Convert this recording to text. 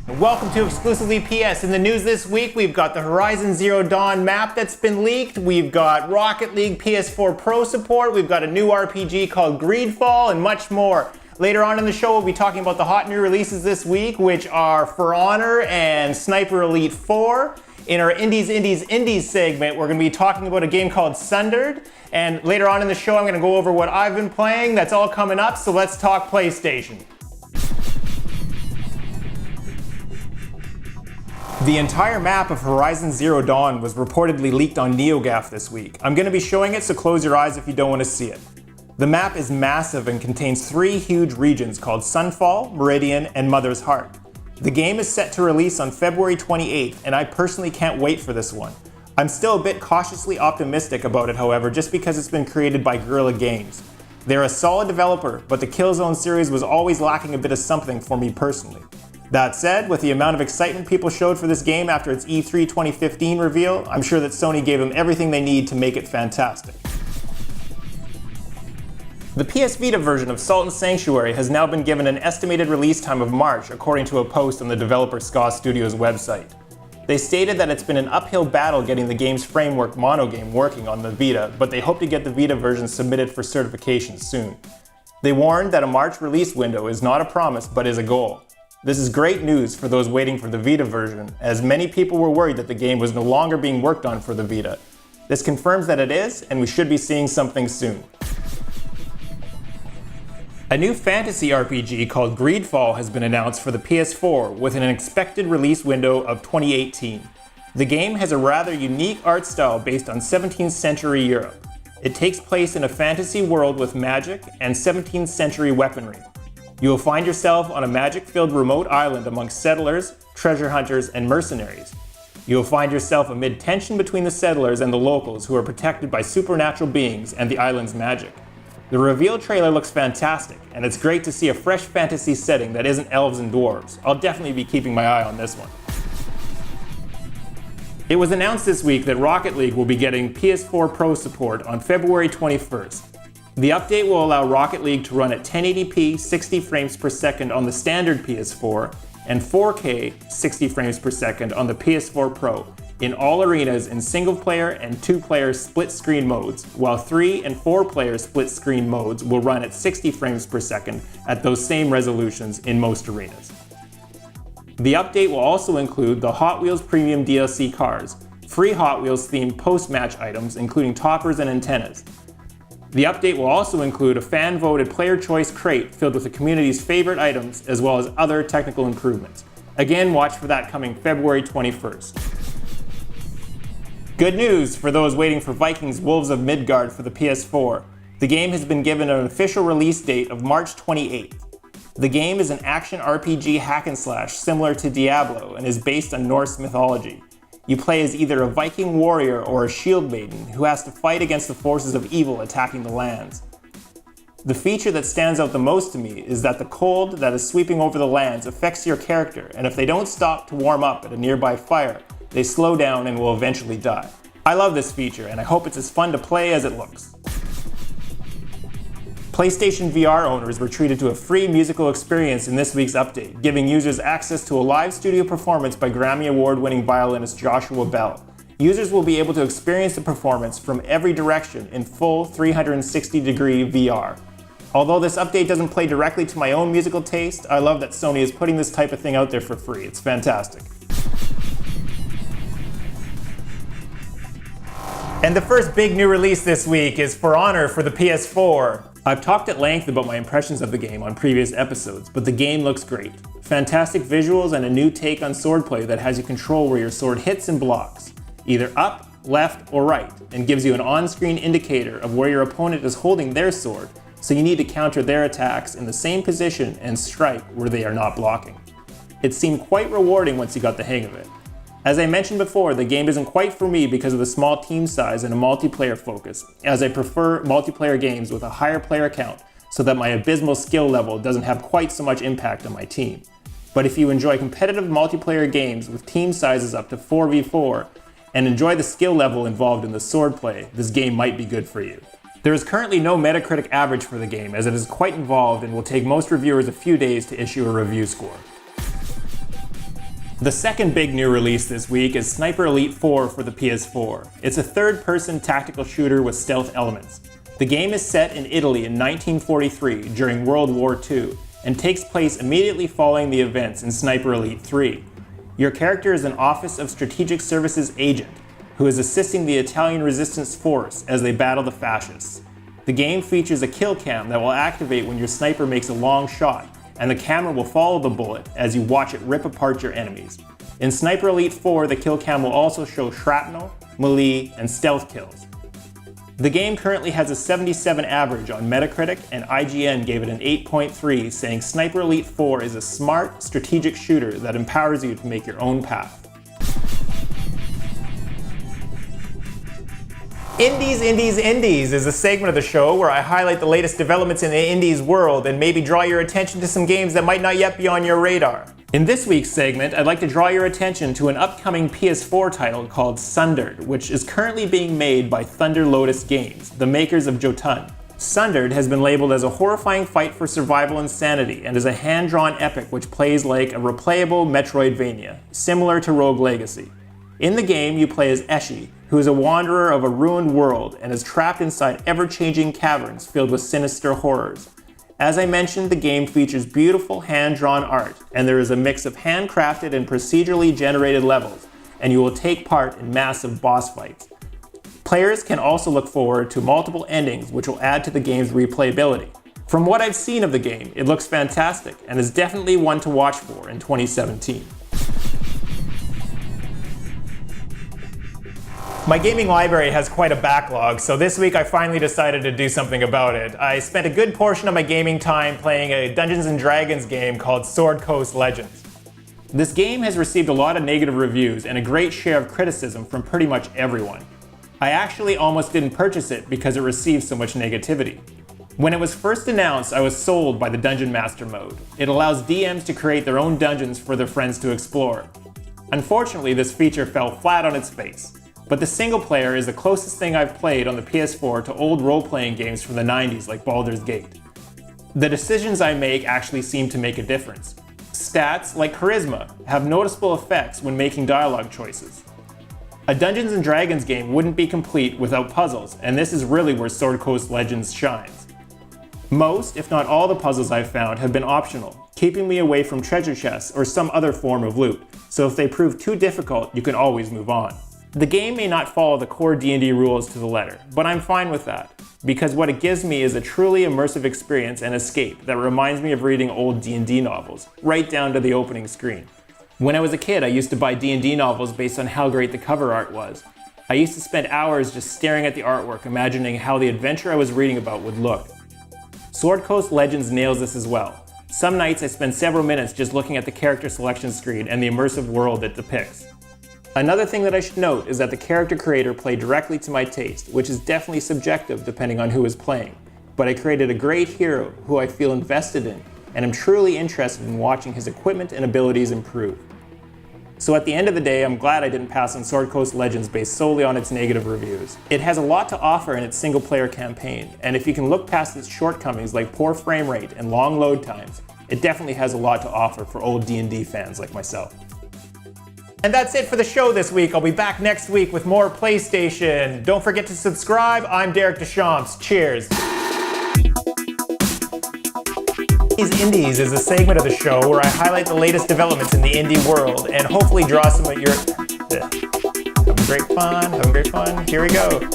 Welcome to Exclusively PS. In the news this week, we've got the Horizon Zero Dawn map that's been leaked, we've got Rocket League PS4 Pro support, we've got a new RPG called GreedFall, and much more. Later on in the show, we'll be talking about the hot new releases this week, which are For Honor and Sniper Elite 4. In our Indies segment, we're going to be talking about a game called Sundered. And later on in the show, I'm going to go over what I've been playing. That's all coming up, so let's talk PlayStation. The entire map of Horizon Zero Dawn was reportedly leaked on NeoGAF this week. I'm going to be showing it, so close your eyes if you don't want to see it. The map is massive and contains 3 huge regions called Sunfall, Meridian, and Mother's Heart. The game is set to release on February 28th, and I personally can't wait for this one. I'm still a bit cautiously optimistic about it, however, just because it's been created by Guerrilla Games. They're a solid developer, but the Killzone series was always lacking a bit of something for me personally. That said, with the amount of excitement people showed for this game after its E3 2015 reveal, I'm sure that Sony gave them everything they need to make it fantastic. The PS Vita version of Salt and Sanctuary has now been given an estimated release time of March, according to a post on the developer SCA Studios website. They stated that it's been an uphill battle getting the game's framework monogame working on the Vita, but they hope to get the Vita version submitted for certification soon. They warned that a March release window is not a promise, but is a goal. This is great news for those waiting for the Vita version, as many people were worried that the game was no longer being worked on for the Vita. This confirms that it is, and we should be seeing something soon. A new fantasy RPG called GreedFall has been announced for the PS4 with an expected release window of 2018. The game has a rather unique art style based on 17th century Europe. It takes place in a fantasy world with magic and 17th century weaponry. You will find yourself on a magic-filled remote island amongst settlers, treasure hunters, and mercenaries. You will find yourself amid tension between the settlers and the locals who are protected by supernatural beings and the island's magic. The reveal trailer looks fantastic, and it's great to see a fresh fantasy setting that isn't elves and dwarves. I'll definitely be keeping my eye on this one. It was announced this week that Rocket League will be getting PS4 Pro support on February 21st. The update will allow Rocket League to run at 1080p 60 frames per second on the standard PS4 and 4K 60 frames per second on the PS4 Pro in all arenas in single-player and 2-player split-screen modes, while 3- and 4-player split-screen modes will run at 60 frames per second at those same resolutions in most arenas. The update will also include the Hot Wheels Premium DLC cars, free Hot Wheels themed post-match items including toppers and antennas. The update will also include a fan-voted player choice crate filled with the community's favorite items as well as other technical improvements. Again, watch for that coming February 21st. Good news for those waiting for Vikings Wolves of Midgard for the PS4. The game has been given an official release date of March 28th. The game is an action RPG hack and slash similar to Diablo and is based on Norse mythology. You play as either a Viking warrior or a shield maiden who has to fight against the forces of evil attacking the lands. The feature that stands out the most to me is that the cold that is sweeping over the lands affects your character, and if they don't stop to warm up at a nearby fire, they slow down and will eventually die. I love this feature, and I hope it's as fun to play as it looks. PlayStation VR owners were treated to a free musical experience in this week's update, giving users access to a live studio performance by Grammy Award-winning violinist Joshua Bell. Users will be able to experience the performance from every direction in full 360-degree VR. Although this update doesn't play directly to my own musical taste, I love that Sony is putting this type of thing out there for free. It's fantastic. And the first big new release this week is For Honor for the PS4. I've talked at length about my impressions of the game on previous episodes, but the game looks great. Fantastic visuals and a new take on swordplay that has you control where your sword hits and blocks, either up, left, or right, and gives you an on-screen indicator of where your opponent is holding their sword, so you need to counter their attacks in the same position and strike where they are not blocking. It seemed quite rewarding once you got the hang of it. As I mentioned before, the game isn't quite for me because of the small team size and a multiplayer focus, as I prefer multiplayer games with a higher player count so that my abysmal skill level doesn't have quite so much impact on my team. But if you enjoy competitive multiplayer games with team sizes up to 4v4 and enjoy the skill level involved in the swordplay, this game might be good for you. There is currently no Metacritic average for the game, as it is quite involved and will take most reviewers a few days to issue a review score. The second big new release this week is Sniper Elite 4 for the PS4. It's a third-person tactical shooter with stealth elements. The game is set in Italy in 1943 during World War II and takes place immediately following the events in Sniper Elite 3. Your character is an Office of Strategic Services agent who is assisting the Italian resistance force as they battle the fascists. The game features a kill cam that will activate when your sniper makes a long shot, and the camera will follow the bullet as you watch it rip apart your enemies. In Sniper Elite 4, the kill cam will also show shrapnel, melee, and stealth kills. The game currently has a 77 average on Metacritic, and IGN gave it an 8.3, saying Sniper Elite 4 is a smart, strategic shooter that empowers you to make your own path. Indies is a segment of the show where I highlight the latest developments in the indies world and maybe draw your attention to some games that might not yet be on your radar. In this week's segment, I'd like to draw your attention to an upcoming PS4 title called Sundered, which is currently being made by Thunder Lotus Games, the makers of Jotun. Sundered has been labeled as a horrifying fight for survival and sanity, and is a hand-drawn epic which plays like a replayable Metroidvania, similar to Rogue Legacy. In the game, you play as Eshi, who is a wanderer of a ruined world and is trapped inside ever-changing caverns filled with sinister horrors. As I mentioned, the game features beautiful hand-drawn art, and there is a mix of handcrafted and procedurally generated levels, and you will take part in massive boss fights. Players can also look forward to multiple endings which will add to the game's replayability. From what I've seen of the game, it looks fantastic and is definitely one to watch for in 2017. My gaming library has quite a backlog, so this week I finally decided to do something about it. I spent a good portion of my gaming time playing a Dungeons & Dragons game called Sword Coast Legends. This game has received a lot of negative reviews and a great share of criticism from pretty much everyone. I actually almost didn't purchase it because it received so much negativity. When it was first announced, I was sold by the Dungeon Master mode. It allows DMs to create their own dungeons for their friends to explore. Unfortunately, this feature fell flat on its face. But the single player is the closest thing I've played on the PS4 to old role-playing games from the 90s like Baldur's Gate. The decisions I make actually seem to make a difference. Stats, like charisma, have noticeable effects when making dialogue choices. A Dungeons & Dragons game wouldn't be complete without puzzles, and this is really where Sword Coast Legends shines. Most, if not all, the puzzles I've found have been optional, keeping me away from treasure chests or some other form of loot, so if they prove too difficult, you can always move on. The game may not follow the core D&D rules to the letter, but I'm fine with that, because what it gives me is a truly immersive experience and escape that reminds me of reading old D&D novels, right down to the opening screen. When I was a kid, I used to buy D&D novels based on how great the cover art was. I used to spend hours just staring at the artwork, imagining how the adventure I was reading about would look. Sword Coast Legends nails this as well. Some nights I spend several minutes just looking at the character selection screen and the immersive world it depicts. Another thing that I should note is that the character creator played directly to my taste, which is definitely subjective depending on who is playing. But I created a great hero who I feel invested in, and am truly interested in watching his equipment and abilities improve. So at the end of the day, I'm glad I didn't pass on Sword Coast Legends based solely on its negative reviews. It has a lot to offer in its single-player campaign, and if you can look past its shortcomings like poor frame rate and long load times, it definitely has a lot to offer for old D&D fans like myself. And that's it for the show this week. I'll be back next week with more PlayStation. Don't forget to subscribe. I'm Derek Deschamps. Cheers. Indies is a segment of the show where I highlight the latest developments in the indie world and hopefully draw some of your... Having great fun. Here we go.